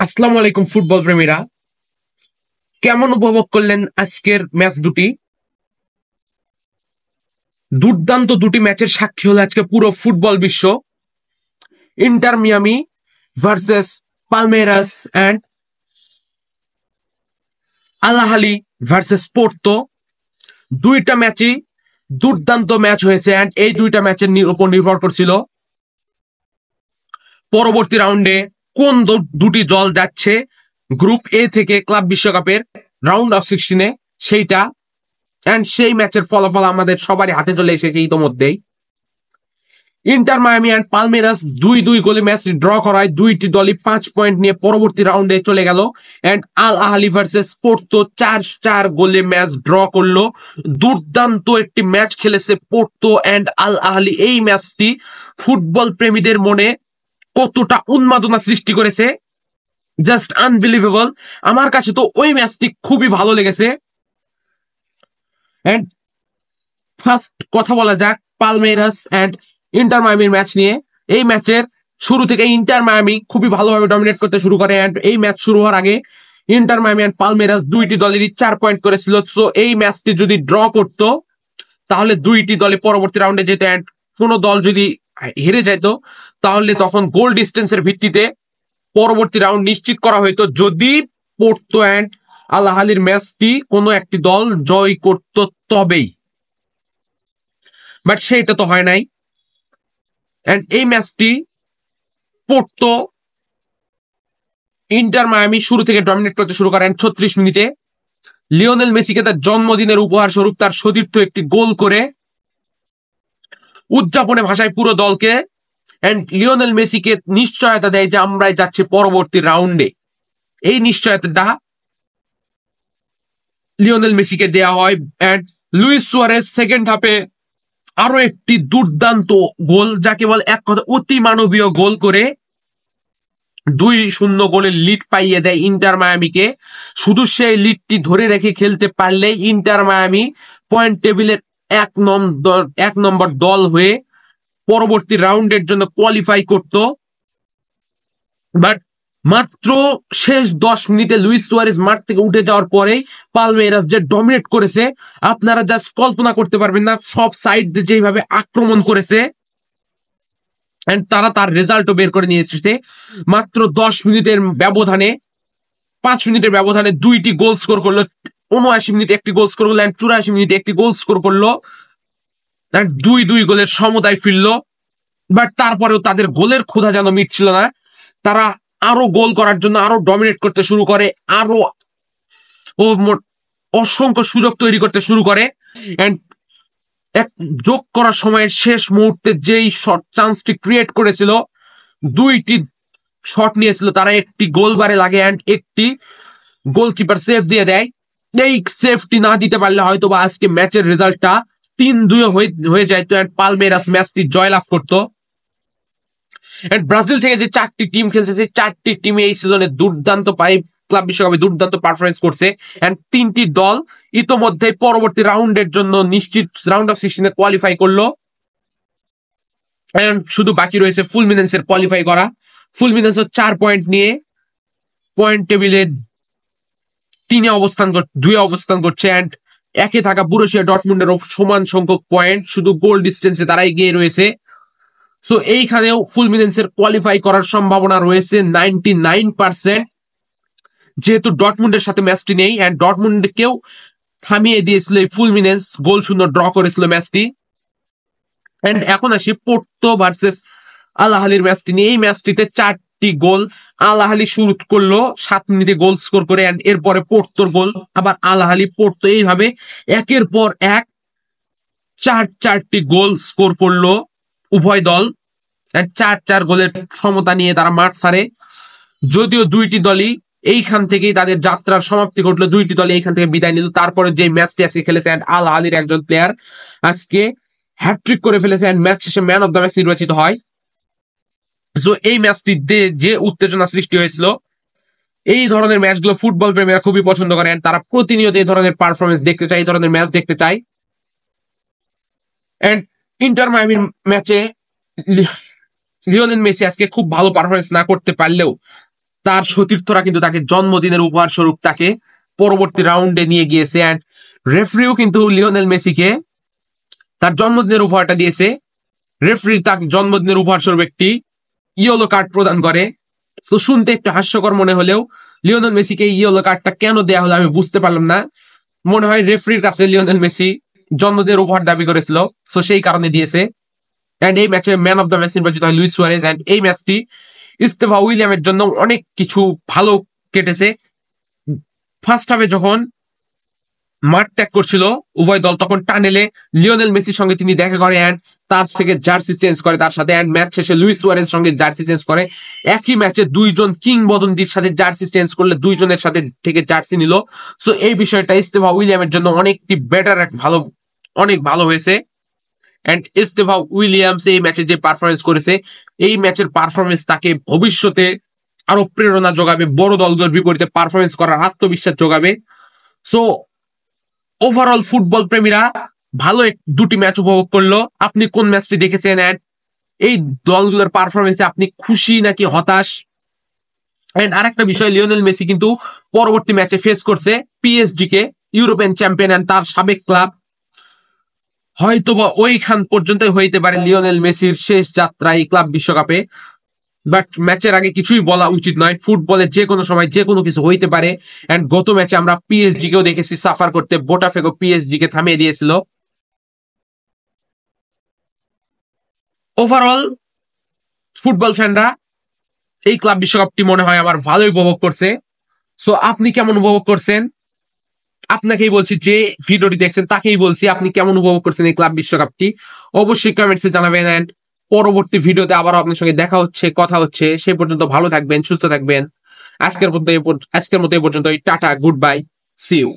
আসসালামু আলাইকুম ফুটবল প্রেমীরা। কেমন উপভোগ করলেন আজকের ম্যাচ দুটি? দুর্দান্ত দুটি ম্যাচের সাক্ষী হলো আজকে পুরো ফুটবল বিশ্ব। Inter Miami versus Palmeiras and Al Ahly versus Porto. দুইটা ম্যাচই দুর্দান্ত ম্যাচ হয়েছে অ্যান্ড এই দুইটা ম্যাচের উপর নির্ভর করছিল পরবর্তী রাউন্ডে কোন দুটি দল যাচ্ছে গ্রুপ এ থেকে ক্লাব বিশ্বকাপের রাউন্ড অফ 16-এ, সেইটা অ্যান্ড সেই ম্যাচের ফলাফল আমাদের সবারই হাতে চলে এসেছে ইতোমধ্যেই। ইন্টার মায়ামি অ্যান্ড পালমেরাস 2-2 গোলে ম্যাচ ড্র করায় দুইটি দলই 5 পয়েন্ট নিয়ে পরবর্তী রাউন্ডে চলে গেল and Al Ahly versus Porto 4-4 গোলে ম্যাচ ড্র করলো। দুর্দান্ত একটি ম্যাচ খেলেছে পোর্তো অ্যান্ড আল আহলি। এই ম্যাচটি ফুটবল প্রেমীদের মনে কতটা উন্মাদনা সৃষ্টি করেছে, জাস্ট আনবিলিভেবল। আমার কাছে তো ওই ম্যাচটি খুবই ভালো লেগেছে। অ্যান্ড ফার্স্ট কথা বলা যাক পালমেরাস অ্যান্ড ইন্টার মায়ামির ম্যাচ নিয়ে। এই ম্যাচের শুরু থেকে ইন্টার মায়ামি খুবই ভালোভাবে ডমিনেট করতে শুরু করে অ্যান্ড এই ম্যাচ শুরু হওয়ার আগে ইন্টার মায়ামি অ্যান্ড পালমেরাস দুইটি দলেরই 4 পয়েন্ট করেছিল। সো এই ম্যাচটি যদি ড্র করতো তাহলে দুইটি দলে পরবর্তী রাউন্ডে যেত অ্যান্ড কোনো দল যদি হেরে যেত তাহলে তখন গোল ডিস্টেন্সের ভিত্তিতে পরবর্তী রাউন্ড নিশ্চিত করা হইতো যদি পোর্তো অ্যান্ড আল আহলির ম্যাচটি কোনো একটি দল জয় করত তবেই। বাট সেটা তো হয় নাই অ্যান্ড এই ম্যাচটি পোর্তো ইন্টার মায়ামি শুরু থেকে ডমিনেট করতে শুরু করেন। 36 মিনিটে লিওনেল মেসিকে তার জন্মদিনের উপহার স্বরূপ তার সতীর্থ একটি গোল করে উদযাপনে ভাষায় পুরো দলকে অ্যান্ড লিওনেল মেসিকে নিশ্চয়তা দেয় যে আমরাই যাচ্ছি পরবর্তী রাউন্ডে। এই নিশ্চয়তাটা লিওনেল মেসিকে দেওয়া হয় অ্যান্ড লুইস সুয়ারেজ সেকেন্ড হাফে আরো একটি দুর্দান্ত গোল, যাকে বলে এক কথা অতি মানবীয় গোল করে 2-0 গোলের লিড পাইয়ে দেয় ইন্টার মায়ামিকে। শুধু সেই লিডটি ধরে রেখে খেলতে পারলেই ইন্টার মায়ামি পয়েন্ট টেবিলের এক নম্বর দল হয়ে পরবর্তী রাউন্ডের জন্য কোয়ালিফাই করত। বাট মাত্র শেষ 10 মিনিটে লুইস সুয়ারেজ মাঠ থেকে উঠে যাওয়ার পরেই পালমেরাস যে ডমিনেট করেছে আপনারা জাস্ট কল্পনা করতে পারবেন না। সব সাইড দিয়ে যেভাবে আক্রমণ করেছে এন্ড তারা তার রেজাল্টও বের করে নিয়ে এসেছে। মাত্র 10 মিনিটের ব্যবধানে 5 মিনিটের ব্যবধানে দুইটি গোল স্কোর করলো। 79 মিনিটে একটি গোল স্কোর করলো অ্যান্ড 84 মিনিটে একটি গোল স্কোর করলো। 2-2 গোলের সমতায় ফিরলো। বাট তারপরেও তাদের গোলের ক্ষুধা যেন মিটছিল না। তারা আরো গোল করার জন্য আরো ডমিনেট করতে শুরু করে, আরো অসংখ্য সুযোগ তৈরি করতে শুরু করে এন্ড এক যোগ করার সময়ের শেষ মুহূর্তে যেই শট চান্সটি ক্রিয়েট করেছিল, দুইটি শট নিয়েছিল তারা, একটি গোল বারে লাগে অ্যান্ড একটি গোলকিপার সেভ দিয়ে দেয়। এই সেভটি না দিতে পারলে হয়তো বা আজকে ম্যাচের রেজাল্টটা 3-2 হয়ে যায় তো পালমেরাস ম্যাচটি জয়লাভ করতো। ব্রাজিল থেকে যে 4টি টিম খেলছে সেই 4টি টিমে এই সিজনে দুর্দান্ত ক্লাব বিশ্বকাপে দুর্দান্ত পারফরমেন্স করছে এন্ড 3টি দল ইতোমধ্যে পরবর্তী রাউন্ডের জন্য নিশ্চিত রাউন্ড অফ 16-এ কোয়ালিফাই করলো এন্ড শুধু বাকি রয়েছে ফুলমিনেন্সের কোয়ালিফাই করা। ফুলমিনেন্স 4 পয়েন্ট নিয়ে পয়েন্ট টেবিলে 2 অবস্থান করছে এন্ড একে থাকা বুরুসিয়া ডর্টমুন্ডের সমান সংখ্যক পয়েন্ট, শুধু গোল ডিস্টেন্সে তারা এগিয়ে রয়েছে। সো এইখানেও ফুলমিনেন্সের কোয়ালিফাই করার সম্ভাবনা রয়েছে 99%, যেহেতু ডর্টমুন্ডের সাথে ম্যাচটি নেই অ্যান্ড ডর্টমুন্ডকেও থামিয়ে দিয়েছিল এই ফুলমিনেন্স, গোল শূন্য ড্র করেছিল ম্যাচটি। এন্ড এখন আসি পোর্তো ভার্সেস আল আহলির ম্যাচটি নিয়ে। এই ম্যাচটিতে 4টি গোল আল আহলি শুরু করলো 7 মিনিটে গোল স্কোর করে এন্ড এরপরে পোর্তোর গোল, আবার আল আহলি পোর্তো এইভাবে একের পর এক 4টি গোল স্কোর করলো উভয় দল। 4 গোলের সমতা নিয়ে তারা মাঠ ছাড়ে। যদিও দুইটি দলই এইখান থেকেই তাদের যাত্রার সমাপ্তি ঘটলো, দুইটি দল এইখান থেকে বিদায় নিল। তারপরে যে ম্যাচটি আজকে খেলেছে আল আহলির একজন প্লেয়ার আজকে হ্যাটট্রিক করে ফেলেছে এন্ড ম্যাচ শেষে ম্যান অফ দ্য ম্যাচ নির্বাচিত হয়। সো এই ম্যাচটিতে যে উত্তেজনা সৃষ্টি হয়েছিল, এই ধরনের ম্যাচগুলো ফুটবল প্রেমীরা খুবই পছন্দ করেন। তারা প্রতিনিয়ত এই ধরনের পারফরমেন্স দেখতে চায়, এই ধরনের ম্যাচ দেখতে চায়। এন্ড ইন্টার মায়ামির ম্যাচে লিওনেল মেসি আজকে খুব ভালো পারফরমেন্স না করতে পারলেও তার সতীর্থরা কিন্তু তাকে জন্মদিনের উপহার স্বরূপ তাকে পরবর্তী রাউন্ডে নিয়ে গিয়েছে। অ্যান্ড রেফারিও কিন্তু লিওনেল মেসিকে তার জন্মদিনের উপহারটা দিয়েছে। রেফারি তার জন্মদিনের উপহার স্বরূপ একটি ইয়েলো কার্ড প্রদান করে। তো শুনতে একটু হাস্যকর মনে হলেও লিওনেল মেসিকে ইয়েলো কার্ডটা কেন দেয়া হলো আমি বুঝতে পারলাম না। মনে হয় রেফারির কাছে লিওনেল মেসি জন্মদিনের উপহার দাবি করেছিল, তো সেই কারণে দিয়েছে। এন্ড এই ম্যাচে ম্যান অফ দ্য ম্যাচ নির্বাচিত হয় লুইস সুয়ারেজ। এন্ড এই ম্যাচটি ইস্তেফা উইলিয়ামের জন্য অনেক কিছু ভালো কেটেছে। ফার্স্ট হাফে যখন মাঠ ত্যাগ করছিল উভয় দল, তখন টানেলে লিওনেল মেসির সঙ্গে তিনি দেখা করে অ্যান্ড তার থেকে জার্সি চেঞ্জ করে তার সাথে। অ্যান্ড ম্যাচ শেষে লুইস সুয়ারেজ সঙ্গে জার্সি চেঞ্জ করে। একই ম্যাচে দুইজন কিংবদন্তির সাথে জার্সি চেঞ্জ করলে দুইজনের সাথে থেকে জার্সি নিল। সো এই বিষয়টা ইস্তেফা উইলিয়ামের জন্য অনেকটি বেটার, ভালো, অনেক ভালো হয়েছে। অ্যান্ড ইস্তেফা উইলিয়ামস এই ম্যাচে যে পারফরমেন্স করেছে, এই ম্যাচের পারফরমেন্স তাকে ভবিষ্যতে আরো প্রেরণা যোগাবে, বড় দলগুলোর বিপরীতে পারফরমেন্স করার আত্মবিশ্বাস যোগাবে। সো ওভারঅল ফুটবল প্রেমীরা ভালো দুটি ম্যাচ উপভোগ করলো। আপনি কোন ম্যাচটি দেখেছেন? এন্ড এই দলগুলোর পারফরমেন্সে আপনি খুশি নাকি হতাশ? এন্ড আরেকটা বিষয়, লিওনেল মেসি কিন্তু পরবর্তী ম্যাচে ফেস করছে পিএসজি কে, ইউরোপিয়ান চ্যাম্পিয়ন এন্ড তার সাবেক ক্লাব। হয়তোবা ওইখান পর্যন্তই হইতে পারে লিওনেল মেসির শেষ যাত্রা এই ক্লাব বিশ্বকাপে। বাট ম্যাচের আগে কিছুই বলা উচিত নয়। ফুটবলে যে কোনো সময় যে কোনো কিছু হইতে পারে। এন্ড গত ম্যাচে আমরা পিএসজি কেও দেখেছি সাফার করতে, বোটাফেগো পিএসজি কে থামিয়ে দিয়েছিল। ওভারঅল ফুটবল ফ্যানরা এই ক্লাব বিশ্বকাপটি মনে হয় আমার ভালোই উপভোগ করছে। সো আপনি কেমন উপভোগ করছেন? আপনাকেই বলছি, যে ভিডিওটি দেখছেন তাকেই বলছি, আপনি কেমন উপভোগ করছেন এই ক্লাব বিশ্বকাপটি অবশ্যই কমেন্টসে জানাবেন। এন্ড পরবর্তী ভিডিওতে আবারও আপনার সঙ্গে দেখা হচ্ছে, কথা হচ্ছে। সেই পর্যন্ত ভালো থাকবেন, সুস্থ থাকবেন। আজকের মতো এই পর্যন্তই। Tata, good bye, see you.